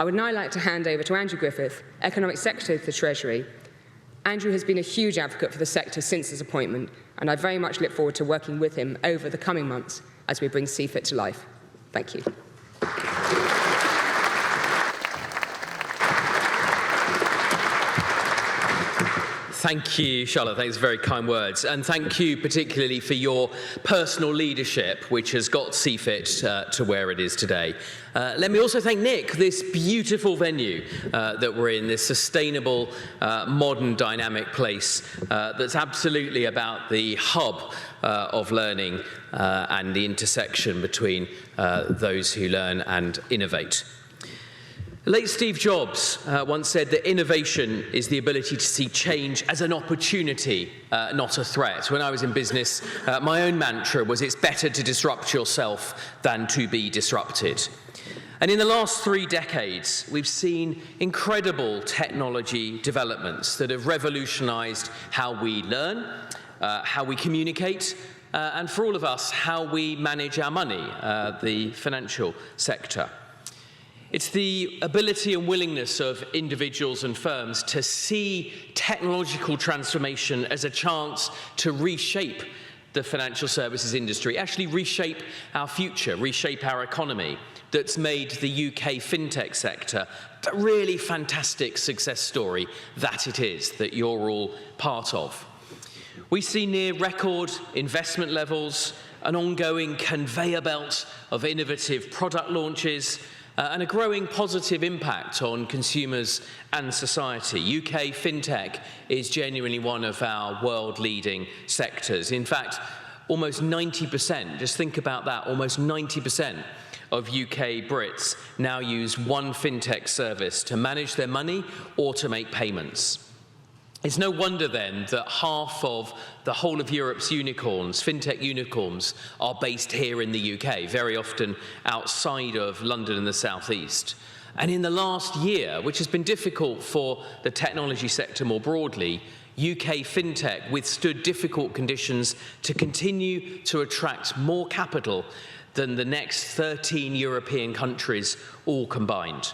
I would now like to hand over to Andrew Griffith, Economic Secretary of the Treasury. Andrew has been a huge advocate for the sector since his appointment, and I very much look forward to working with him over the coming months as we bring CFIT to life. Thank you. Thank you, Charlotte. Thanks for very kind words. And thank you particularly for your personal leadership, which has got CFIT to where it is today. Let me also thank Nick, this beautiful venue that we're in, this sustainable, modern, dynamic place that's absolutely about the hub of learning and the intersection between those who learn and innovate. Late Steve Jobs once said that innovation is the ability to see change as an opportunity, not a threat. When I was in business, my own mantra was it's better to disrupt yourself than to be disrupted. And in the last 3 decades, we've seen incredible technology developments that have revolutionized how we learn, how we communicate, and for all of us, how we manage our money, the financial sector. It's the ability and willingness of individuals and firms to see technological transformation as a chance to reshape the financial services industry, actually reshape our future, reshape our economy, that's made the UK fintech sector the really fantastic success story that it is, that you're all part of. We see near record investment levels, an ongoing conveyor belt of innovative product launches, and a growing positive impact on consumers and society. UK fintech is genuinely one of our world-leading sectors. In fact, almost 90%, just think about that, almost 90% of UK Brits now use one fintech service to manage their money or to make payments. It's no wonder then that half of the whole of Europe's unicorns, fintech unicorns, are based here in the UK, very often outside of London and the southeast. And in the last year, which has been difficult for the technology sector more broadly, UK fintech withstood difficult conditions to continue to attract more capital than the next 13 European countries all combined.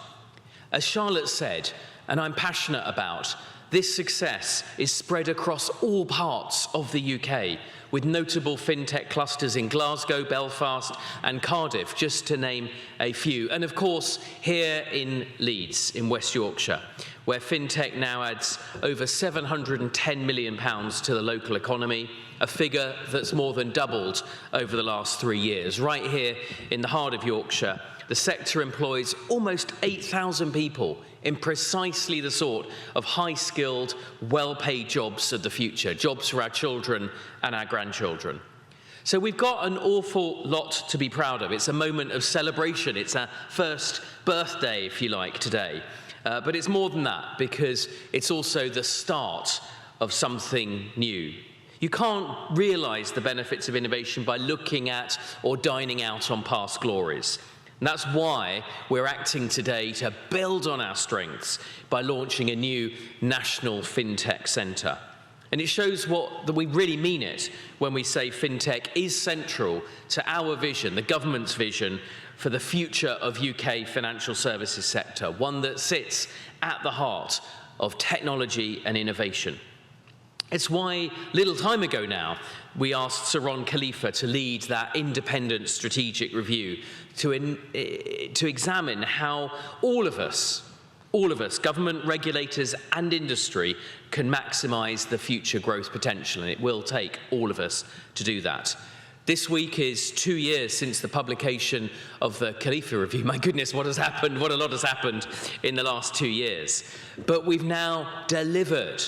As Charlotte said, and I'm passionate about, this success is spread across all parts of the UK, with notable fintech clusters in Glasgow, Belfast and Cardiff, just to name a few. And of course, here in Leeds, in West Yorkshire, where fintech now adds over £710 million to the local economy, a figure that's more than doubled over the last 3 years. Right here in the heart of Yorkshire, the sector employs almost 8,000 people in precisely the sort of high-skilled, well-paid jobs of the future, jobs for our children and our grandchildren. So we've got an awful lot to be proud of. It's a moment of celebration. It's our first birthday, if you like, today. But it's more than that, because it's also the start of something new. You can't realise the benefits of innovation by looking at or dining out on past glories. And that's why we're acting today to build on our strengths by launching a new national fintech centre. And it shows that we really mean it when we say fintech is central to our vision, the government's vision, for the future of UK financial services sector, one that sits at the heart of technology and innovation. It's why, a little time ago now, we asked Sir Ron Khalifa to lead that independent strategic review to examine how all of us, government, regulators and industry, can maximise the future growth potential, and it will take all of us to do that. This week is 2 years since the publication of the Khalifa Review. My goodness, what has happened? What a lot has happened in the last 2 years. But we've now delivered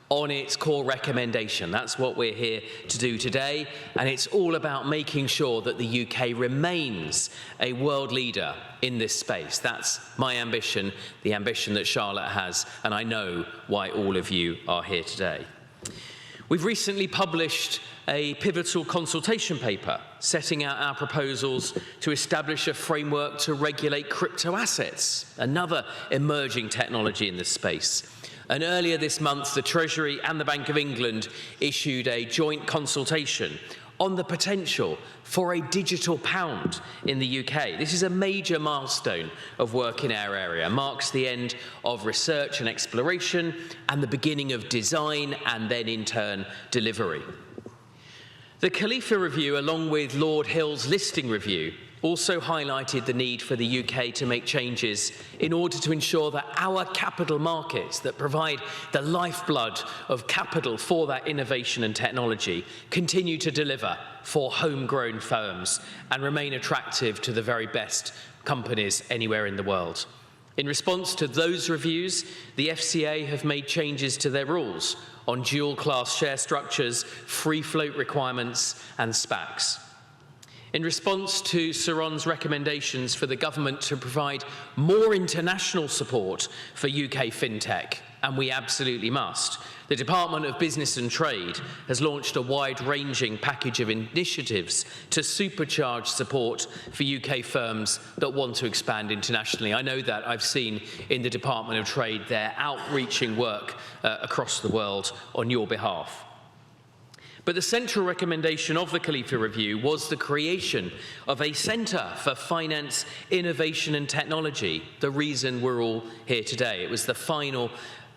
on its core recommendation. That's what we're here to do today, and it's all about making sure that the UK remains a world leader in this space. That's my ambition, the ambition that Charlotte has, and I know why all of you are here today. We've recently published a pivotal consultation paper setting out our proposals to establish a framework to regulate crypto assets, another emerging technology in this space. And earlier this month, the Treasury and the Bank of England issued a joint consultation on the potential for a digital pound in the UK. This is a major milestone of work in our area. It marks the end of research and exploration and the beginning of design and then in turn delivery. The Khalifa Review, along with Lord Hill's listing review, also highlighted the need for the UK to make changes in order to ensure that our capital markets that provide the lifeblood of capital for that innovation and technology continue to deliver for homegrown firms and remain attractive to the very best companies anywhere in the world. In response to those reviews, the FCA have made changes to their rules on dual-class share structures, free float requirements and SPACs. In response to Saron's recommendations for the government to provide more international support for UK fintech, and we absolutely must, the Department of Business and Trade has launched a wide-ranging package of initiatives to supercharge support for UK firms that want to expand internationally. I know that. I've seen in the Department of Trade their outreaching work across the world on your behalf. But the central recommendation of the Khalifa Review was the creation of a Centre for Finance, Innovation and Technology, the reason we're all here today. It was the final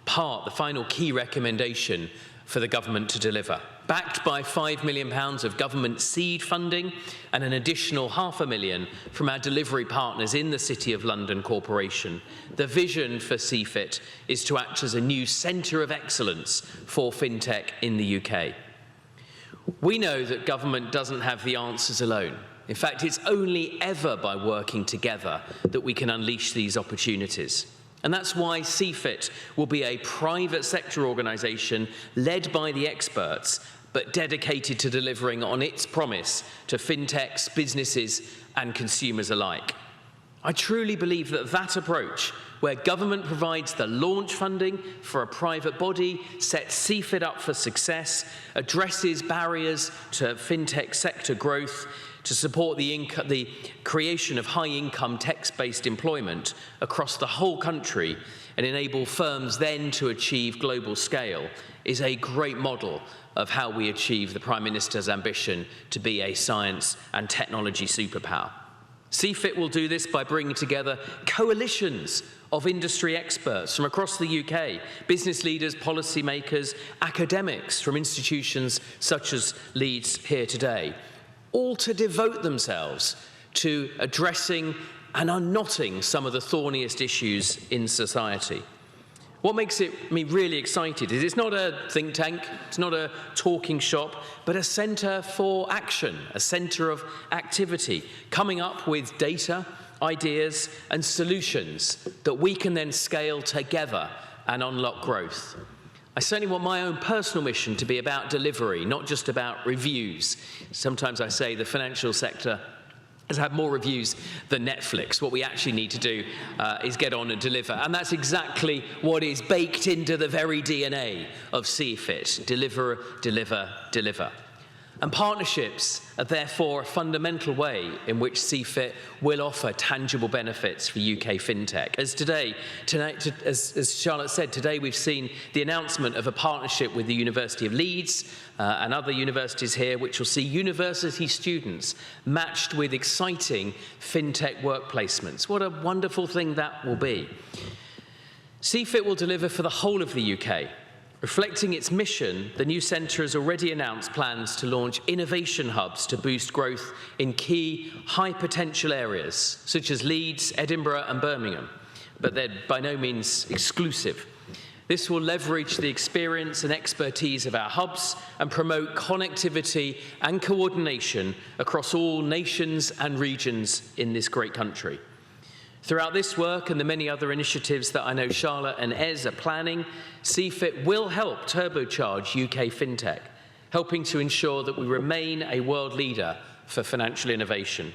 part, the final key recommendation for the government to deliver. Backed by £5 million of government seed funding and an additional £500,000 from our delivery partners in the City of London Corporation, the vision for CFIT is to act as a new centre of excellence for fintech in the UK. We know that government doesn't have the answers alone. In fact, it's only ever by working together that we can unleash these opportunities. And that's why CFIT will be a private sector organisation led by the experts, but dedicated to delivering on its promise to fintechs, businesses and consumers alike. I truly believe that that approach, where government provides the launch funding for a private body, sets CFIT up for success, addresses barriers to fintech sector growth, to support the creation of high-income text-based employment across the whole country and enable firms then to achieve global scale, is a great model of how we achieve the Prime Minister's ambition to be a science and technology superpower. CFIT will do this by bringing together coalitions of industry experts from across the UK, business leaders, policymakers, academics from institutions such as Leeds here today, all to devote themselves to addressing and unknotting some of the thorniest issues in society. What makes me really excited is it's not a think tank, it's not a talking shop, but a centre for action, a centre of activity, coming up with data, ideas and solutions that we can then scale together and unlock growth. I certainly want my own personal mission to be about delivery, not just about reviews. Sometimes I say the financial sector has had more reviews than Netflix. What we actually need to do is get on and deliver. And that's exactly what is baked into the very DNA of CFIT. Deliver, deliver, deliver. And partnerships are therefore a fundamental way in which CFIT will offer tangible benefits for UK fintech. As Charlotte said, today we've seen the announcement of a partnership with the University of Leeds and other universities here, which will see university students matched with exciting fintech work placements. What a wonderful thing that will be. CFIT will deliver for the whole of the UK. Reflecting its mission, the new centre has already announced plans to launch innovation hubs to boost growth in key high-potential areas, such as Leeds, Edinburgh and Birmingham, but they're by no means exclusive. This will leverage the experience and expertise of our hubs and promote connectivity and coordination across all nations and regions in this great country. Throughout this work and the many other initiatives that I know Charlotte and Ez are planning, CFIT will help turbocharge UK fintech, helping to ensure that we remain a world leader for financial innovation.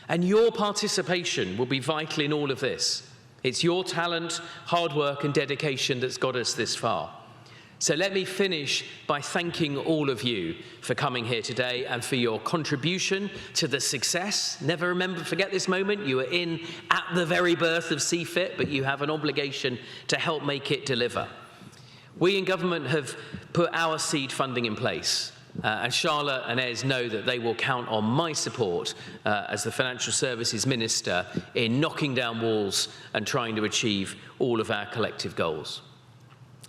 And your participation will be vital in all of this. It's your talent, hard work and dedication that's got us this far. So let me finish by thanking all of you for coming here today and for your contribution to the success. Never forget this moment. You were in at the very birth of CFIT, but you have an obligation to help make it deliver. We in government have put our seed funding in place. And Charlotte and Ez know that they will count on my support as the Financial Services Minister in knocking down walls and trying to achieve all of our collective goals.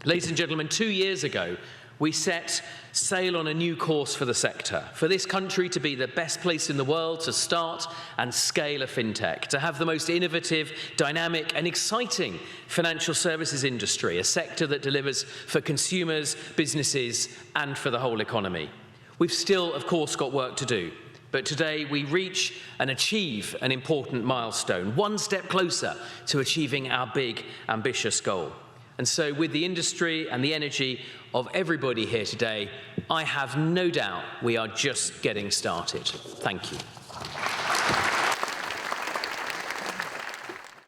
Ladies and gentlemen, 2 years ago, we set sail on a new course for the sector, for this country to be the best place in the world to start and scale a fintech, to have the most innovative, dynamic and exciting financial services industry, a sector that delivers for consumers, businesses and for the whole economy. We've still, of course, got work to do, but today we reach and achieve an important milestone, one step closer to achieving our big, ambitious goal. And so with the industry and the energy of everybody here today, I have no doubt we are just getting started. Thank you.